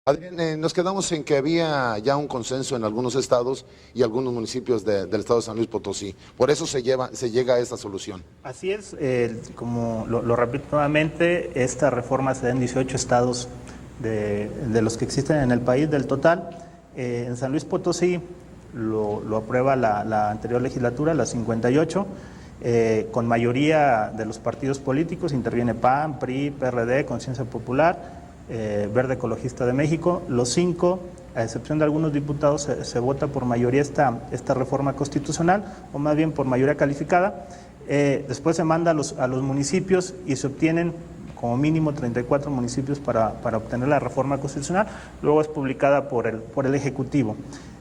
Adrián, nos quedamos en que había ya un consenso en algunos estados y algunos municipios del estado de San Luis Potosí. Por eso se llega a esta solución. Así es, como lo repito nuevamente, esta reforma se da en 18 estados de los que existen en el país del total. En San Luis Potosí lo aprueba la anterior legislatura, la 58, con mayoría de los partidos políticos, interviene PAN, PRI, PRD, Conciencia Popular, Verde Ecologista de México. Los 5, a excepción de algunos diputados, se vota por mayoría esta reforma constitucional, o más bien por mayoría calificada. Después se manda a los municipios y se obtienen como mínimo 34 municipios para obtener la reforma constitucional. Luego es publicada por el Ejecutivo.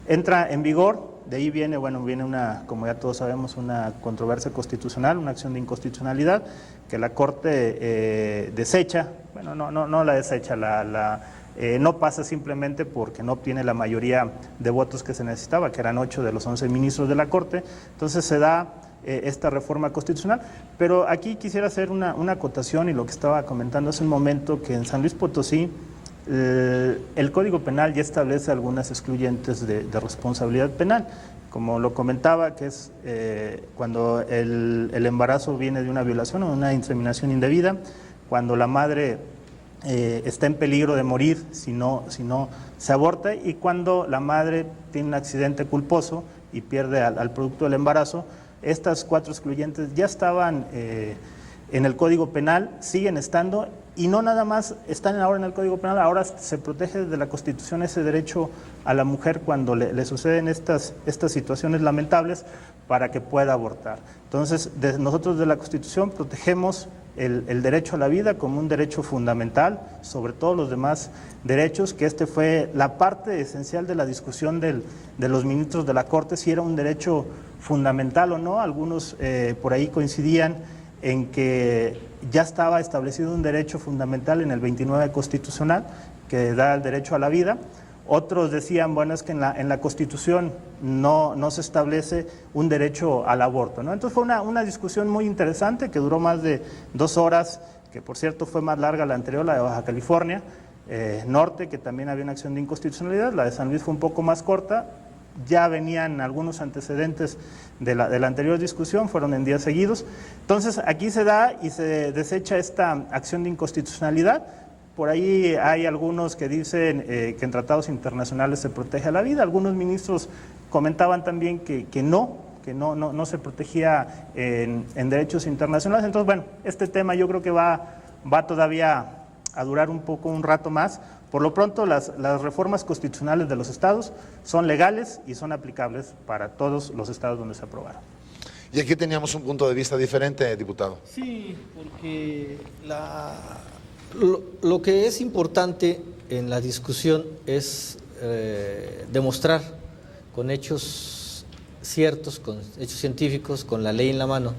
Entra en vigor. De ahí viene una, como ya todos sabemos, una controversia constitucional, una acción de inconstitucionalidad que la Corte desecha. Bueno, no la desecha, no pasa simplemente porque no obtiene la mayoría de votos que se necesitaba, que eran 8 de los 11 ministros de la Corte. Entonces se da esta reforma constitucional, pero aquí quisiera hacer una acotación y lo que estaba comentando hace un momento, que en San Luis Potosí el Código Penal ya establece algunas excluyentes de responsabilidad penal, como lo comentaba, que es cuando el embarazo viene de una violación o una inseminación indebida, cuando la madre está en peligro de morir si no se aborta, y cuando la madre tiene un accidente culposo y pierde al producto del embarazo. Estas 4 excluyentes ya estaban en el Código Penal, siguen estando, y no nada más están ahora en el Código Penal, ahora se protege desde la Constitución ese derecho a la mujer cuando le suceden estas situaciones lamentables, para que pueda abortar. Entonces, nosotros de la Constitución protegemos el derecho a la vida como un derecho fundamental sobre todos los demás derechos, que fue la parte esencial de la discusión de los ministros de la Corte, si era un derecho fundamental o no. Algunos por ahí coincidían en que ya estaba establecido un derecho fundamental en el 29 constitucional, que da el derecho a la vida. Otros decían, bueno, es que en la Constitución no se establece un derecho al aborto, ¿no? Entonces fue una discusión muy interesante que duró más de 2 horas, que por cierto fue más larga la anterior, la de Baja California Norte, que también había una acción de inconstitucionalidad. La de San Luis fue un poco más corta. Ya venían algunos antecedentes de la anterior discusión, fueron en días seguidos. Entonces aquí se da y se desecha esta acción de inconstitucionalidad. Por ahí hay algunos que dicen que en tratados internacionales se protege a la vida. Algunos ministros comentaban también que no se protegía en derechos internacionales. Entonces, bueno, este tema yo creo que va todavía a durar un rato más. Por lo pronto, las reformas constitucionales de los estados son legales y son aplicables para todos los estados donde se aprobaron. Y aquí teníamos un punto de vista diferente, diputado. Sí, porque lo que es importante en la discusión es demostrar con hechos ciertos, con hechos científicos, con la ley en la mano,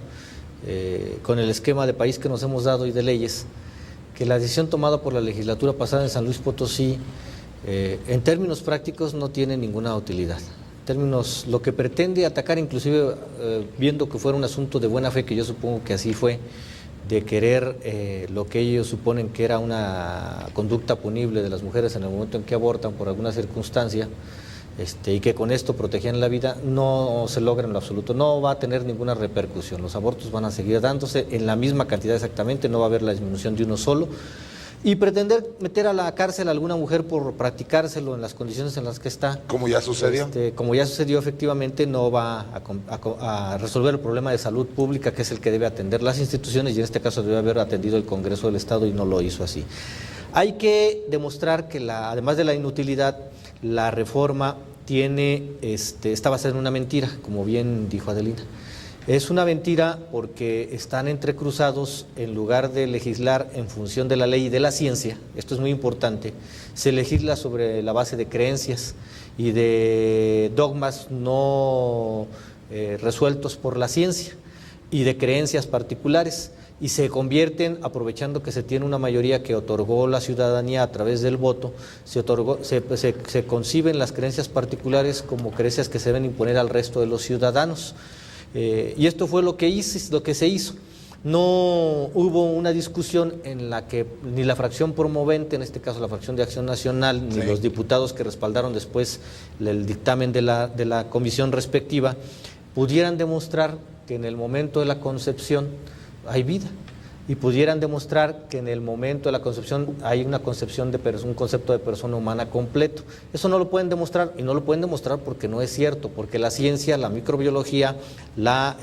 con el esquema de país que nos hemos dado y de leyes, que la decisión tomada por la legislatura pasada en San Luis Potosí, en términos prácticos, no tiene ninguna utilidad. En términos, lo que pretende atacar, inclusive viendo que fuera un asunto de buena fe, que yo supongo que así fue, de querer lo que ellos suponen que era una conducta punible de las mujeres en el momento en que abortan por alguna circunstancia, y que con esto protegían la vida, no se logra en lo absoluto, no va a tener ninguna repercusión. Los abortos van a seguir dándose en la misma cantidad exactamente, no va a haber la disminución de uno solo, y pretender meter a la cárcel a alguna mujer por practicárselo en las condiciones en las que está, como ya sucedió, efectivamente, no va a resolver el problema de salud pública, que es el que debe atender las instituciones, y en este caso debe haber atendido el Congreso del Estado, y no lo hizo así. Hay que demostrar que además de la inutilidad, la reforma está basada en una mentira, como bien dijo Adelina. Es una mentira porque están entrecruzados. En lugar de legislar en función de la ley y de la ciencia, esto es muy importante, se legisla sobre la base de creencias y de dogmas no resueltos por la ciencia y de creencias particulares, y se convierten, aprovechando que se tiene una mayoría que otorgó la ciudadanía a través del voto, se conciben las creencias particulares como creencias que se deben imponer al resto de los ciudadanos. Y esto fue lo que se hizo. No hubo una discusión en la que ni la fracción promovente, en este caso la fracción de Acción Nacional, ni los diputados que respaldaron después el dictamen de la comisión respectiva, pudieran demostrar que en el momento de la concepción hay vida, y pudieran demostrar que en el momento de la concepción hay una concepción un concepto de persona humana completo. Eso no lo pueden demostrar, y no lo pueden demostrar porque no es cierto, porque la ciencia, la microbiología, la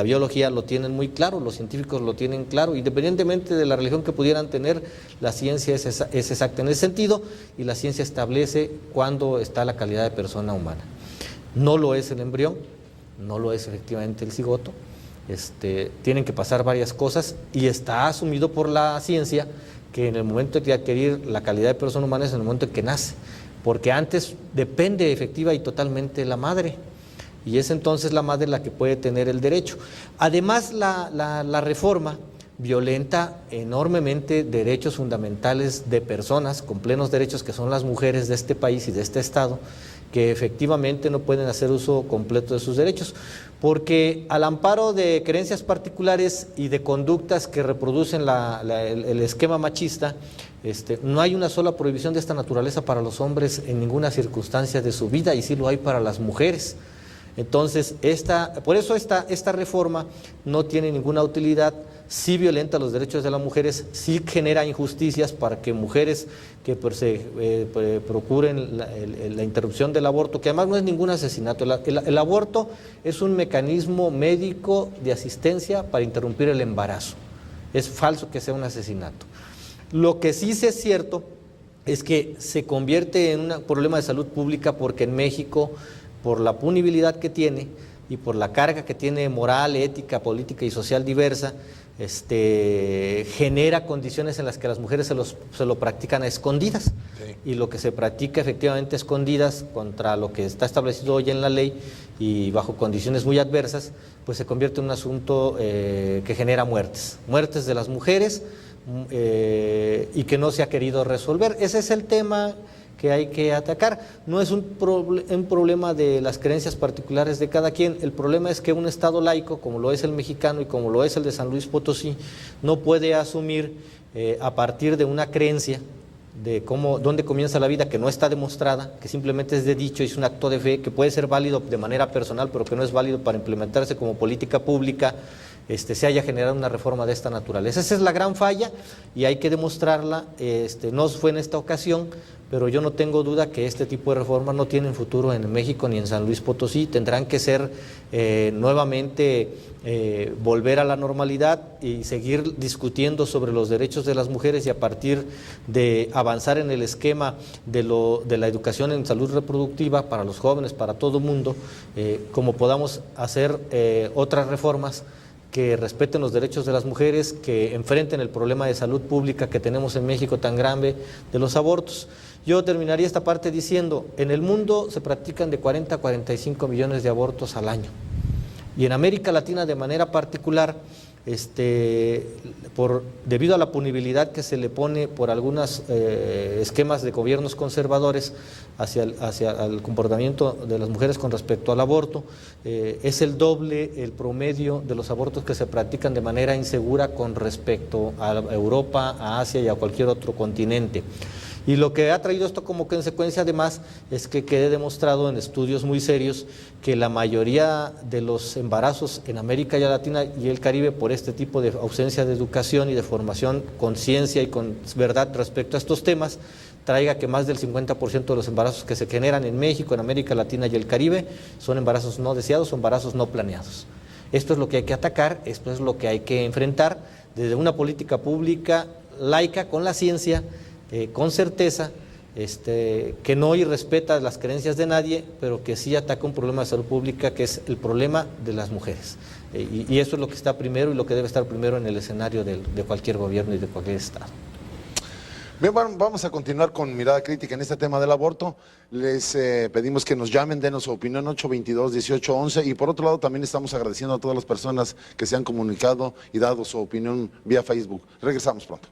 biología lo tienen muy claro, los científicos lo tienen claro, independientemente de la religión que pudieran tener, la ciencia es exacta en ese sentido, y la ciencia establece cuándo está la calidad de persona humana. No lo es el embrión, no lo es efectivamente el cigoto. Tienen que pasar varias cosas, y está asumido por la ciencia que en el momento de adquirir la calidad de persona humana es en el momento en que nace, porque antes depende efectiva y totalmente de la madre, y es entonces la madre la que puede tener el derecho. Además, la reforma violenta enormemente derechos fundamentales de personas con plenos derechos, que son las mujeres de este país y de este estado, que efectivamente no pueden hacer uso completo de sus derechos, porque al amparo de creencias particulares y de conductas que reproducen el esquema machista, no hay una sola prohibición de esta naturaleza para los hombres en ninguna circunstancia de su vida, y sí lo hay para las mujeres. Entonces, por eso esta reforma no tiene ninguna utilidad, sí violenta los derechos de las mujeres, sí genera injusticias para que mujeres que procuren la interrupción del aborto, que además no es ningún asesinato, el aborto es un mecanismo médico de asistencia para interrumpir el embarazo, es falso que sea un asesinato. Lo que sí es cierto es que se convierte en un problema de salud pública, porque en México, por la punibilidad que tiene y por la carga que tiene moral, ética, política y social diversa, genera condiciones en las que las mujeres se lo practican a escondidas. Sí. Y lo que se practica efectivamente a escondidas contra lo que está establecido hoy en la ley y bajo condiciones muy adversas, pues se convierte en un asunto que genera muertes de las mujeres, y que no se ha querido resolver. Ese es el tema que hay que atacar. No es un problema de las creencias particulares de cada quien. El problema es que un Estado laico, como lo es el mexicano y como lo es el de San Luis Potosí, no puede asumir a partir de una creencia de dónde comienza la vida, que no está demostrada, que simplemente es de dicho y es un acto de fe, que puede ser válido de manera personal, pero que no es válido para implementarse como política pública, se haya generado una reforma de esta naturaleza. Esa es la gran falla y hay que demostrarla. No fue en esta ocasión, pero yo no tengo duda que este tipo de reformas no tienen futuro en México ni en San Luis Potosí. Tendrán que ser nuevamente volver a la normalidad y seguir discutiendo sobre los derechos de las mujeres, y a partir de avanzar en el esquema de la educación en salud reproductiva para los jóvenes, para todo el mundo, como podamos hacer otras reformas que respeten los derechos de las mujeres, que enfrenten el problema de salud pública que tenemos en México tan grave de los abortos. Yo terminaría esta parte diciendo, en el mundo se practican de 40 a 45 millones de abortos al año, y en América Latina de manera particular, debido a la punibilidad que se le pone por algunos esquemas de gobiernos conservadores hacia el comportamiento de las mujeres con respecto al aborto, es el doble el promedio de los abortos que se practican de manera insegura con respecto a Europa, a Asia y a cualquier otro continente. Y lo que ha traído esto como consecuencia además es que quede demostrado en estudios muy serios que la mayoría de los embarazos en América Latina y el Caribe, por este tipo de ausencia de educación y de formación, conciencia y con verdad respecto a estos temas, traiga que más del 50% de los embarazos que se generan en México, en América Latina y el Caribe son embarazos no deseados, son embarazos no planeados. Esto es lo que hay que atacar, esto es lo que hay que enfrentar desde una política pública laica con la ciencia, con certeza, que no irrespeta las creencias de nadie, pero que sí ataca un problema de salud pública, que es el problema de las mujeres. Y eso es lo que está primero y lo que debe estar primero en el escenario de cualquier gobierno y de cualquier Estado. Bien, bueno, vamos a continuar con mirada crítica en este tema del aborto. Les pedimos que nos llamen, denos su opinión, 822-1811, y por otro lado también estamos agradeciendo a todas las personas que se han comunicado y dado su opinión vía Facebook. Regresamos pronto.